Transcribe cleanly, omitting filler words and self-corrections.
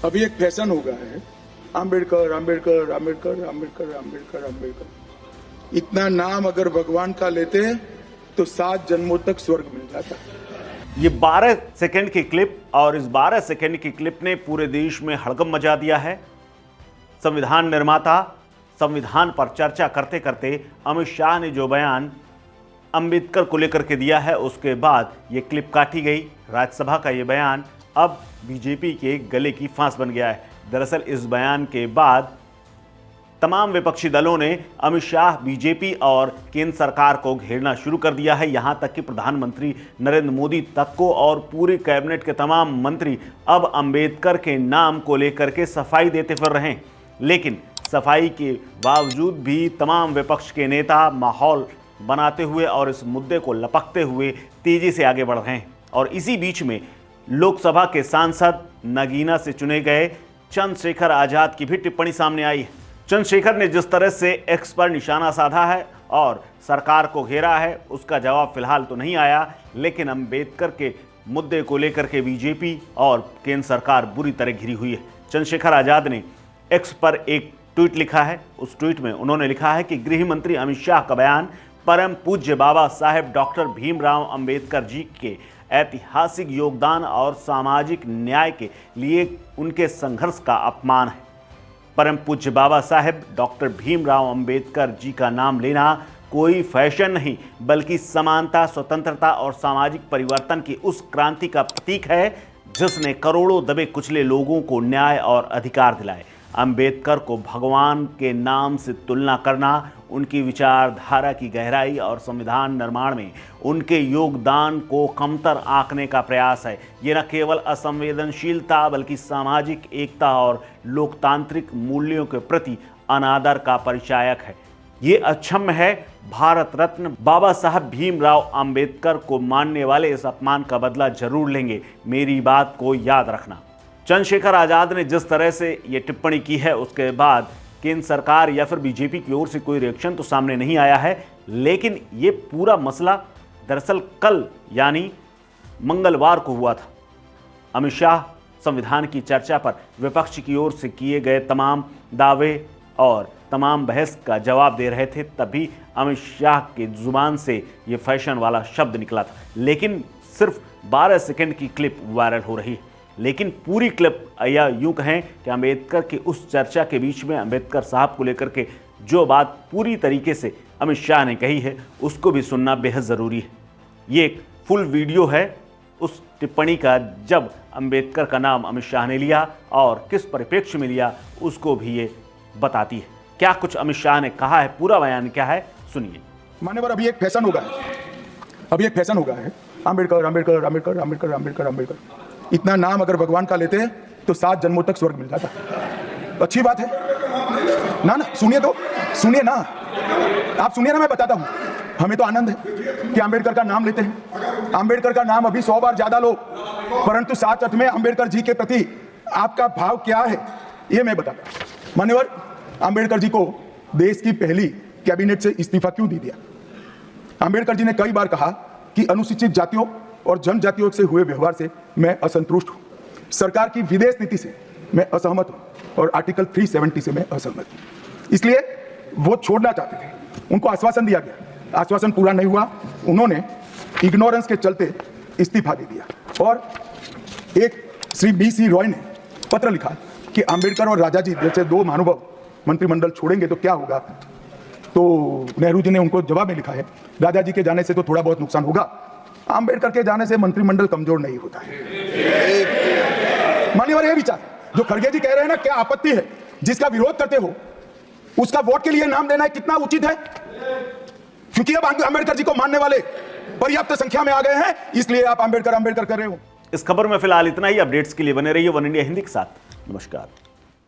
अभी एक फैशन हो गया है, आम्बेडकर आम्बेडकर आम्बेडकर आम्बेडकर आम्बेडकर आम्बेडकर। इतना नाम अगर भगवान का लेते तो 7 जन्मों तक स्वर्ग मिल जाता। ये 12 सेकंड की क्लिप, और इस 12 सेकंड की क्लिप ने पूरे देश में हड़कंप मचा दिया है। संविधान निर्माता संविधान पर चर्चा करते करते अमित शाह ने जो बयान अंबेडकर को लेकर के दिया है, उसके बाद ये क्लिप काटी गई। राज्यसभा का ये बयान अब बीजेपी के गले की फांस बन गया है। दरअसल इस बयान के बाद तमाम विपक्षी दलों ने अमित शाह, बीजेपी और केंद्र सरकार को घेरना शुरू कर दिया है। यहां तक कि प्रधानमंत्री नरेंद्र मोदी तक को और पूरी कैबिनेट के तमाम मंत्री अब अंबेडकर के नाम को लेकर के सफाई देते फिर रहे हैं। लेकिन सफाई के बावजूद भी तमाम विपक्ष के नेता माहौल बनाते हुए और इस मुद्दे को लपकते हुए तेजी से आगे बढ़ रहे हैं। और इसी बीच में लोकसभा के सांसद नगीना से चुने गए चंद्रशेखर आजाद की भी टिप्पणी सामने आई है। चंद्रशेखर ने जिस तरह से एक्स पर निशाना साधा है और सरकार को घेरा है, उसका जवाब फिलहाल तो नहीं आया, लेकिन अंबेडकर के मुद्दे को लेकर के बीजेपी और केंद्र सरकार बुरी तरह घिरी हुई है। चंद्रशेखर आजाद ने एक्स पर एक ट्वीट लिखा है। उस ट्वीट में उन्होंने लिखा है कि गृह मंत्री अमित शाह का बयान परम पूज्य बाबा साहेब डॉक्टर भीमराव अंबेडकर जी के ऐतिहासिक योगदान और सामाजिक न्याय के लिए उनके संघर्ष का अपमान है। परम पूज्य बाबा साहेब डॉक्टर भीमराव अंबेडकर जी का नाम लेना कोई फैशन नहीं, बल्कि समानता, स्वतंत्रता और सामाजिक परिवर्तन की उस क्रांति का प्रतीक है जिसने करोड़ों दबे कुचले लोगों को न्याय और अधिकार दिलाए। अंबेडकर को भगवान के नाम से तुलना करना उनकी विचारधारा की गहराई और संविधान निर्माण में उनके योगदान को कमतर आंकने का प्रयास है। ये न केवल असंवेदनशीलता बल्कि सामाजिक एकता और लोकतांत्रिक मूल्यों के प्रति अनादर का परिचायक है। ये अक्षम्य है। भारत रत्न बाबा साहब भीमराव अंबेडकर को मानने वाले इस अपमान का बदला जरूर लेंगे, मेरी बात को याद रखना। चंद्रशेखर आजाद ने जिस तरह से ये टिप्पणी की है, उसके बाद केंद्र सरकार या फिर बीजेपी की ओर से कोई रिएक्शन तो सामने नहीं आया है, लेकिन ये पूरा मसला दरअसल कल यानी मंगलवार को हुआ था। अमित शाह संविधान की चर्चा पर विपक्ष की ओर से किए गए तमाम दावे और तमाम बहस का जवाब दे रहे थे, तभी अमित शाह की जुबान से ये फैशन वाला शब्द निकला था। लेकिन सिर्फ 12 सेकंड की क्लिप वायरल हो रही है, लेकिन पूरी क्लिप या यूं कहें कि अंबेडकर की उस चर्चा के बीच में अंबेडकर साहब को लेकर के जो बात पूरी तरीके से अमित शाह ने कही है, उसको भी सुनना बेहद ज़रूरी है। ये एक फुल वीडियो है उस टिप्पणी का, जब अंबेडकर का नाम अमित शाह ने लिया और किस परिप्रेक्ष्य में लिया, उसको भी ये बताती है। क्या कुछ अमित शाह ने कहा है, पूरा बयान क्या है, सुनिए। मान्यवर, अभी एक फैशन हो गया है, आम्बेडकर आम्बेडकर आम्बेडकर आम्बेडकर आम्बेडकर आम्बेडकर। इतना नाम अगर भगवान का लेते तो 7 जन्मों तक स्वर्ग मिल जाता। अच्छी बात है ना? सुनिए तो, सुनिए ना, आप सुनिए ना, मैं बताता हूं। हमें तो आनंद है कि अंबेडकर का नाम लेते हैं। अंबेडकर का नाम अभी 100 बार ज्यादा लो, परंतु 7 अर्थ में अंबेडकर जी के प्रति आपका भाव क्या है, ये मैं बताता हूं। मान्यवर, अंबेडकर जी को देश की पहली कैबिनेट से इस्तीफा क्यों दे दिया? अंबेडकर जी ने कई बार कहा कि अनुसूचित जातियों और जनजातियों से हुए व्यवहार से मैं असंतुष्ट हूं, सरकार की विदेश नीति से मैं असहमत हूं और आर्टिकल 370 से मैं असहमत हूं। इसलिए वो छोड़ना चाहते थे। उनको आश्वासन दिया गया, आश्वासन पूरा नहीं हुआ। उन्होंने इग्नोरेंस के चलते इस्तीफा दे दिया। और एक श्री BC रॉय ने पत्र लिखा कि अंबेडकर और राजा जी जैसे 2 महानुभाव मंत्रिमंडल छोड़ेंगे तो क्या होगा। तो नेहरू जी ने उनको जवाब में लिखा है, राजा जी के जाने से तो थोड़ा बहुत नुकसान होगा, अंबेडकर के जाने से मंत्रिमंडल कमजोर नहीं होता है। मान्यवर, ये विचार जो खड़गे जी कह रहे हैं ना, क्या आपत्ति है? जिसका विरोध करते हो उसका वोट के लिए नाम देना कितना उचित है? क्योंकि अब अंबेडकर जी को मानने वाले पर्याप्त संख्या में आ गए हैं, इसलिए आप अंबेडकर अंबेडकर कर रहे हो। इस खबर में फिलहाल इतना ही। अपडेट्स के लिए बने रहिए वन इंडिया हिंदी के साथ। नमस्कार।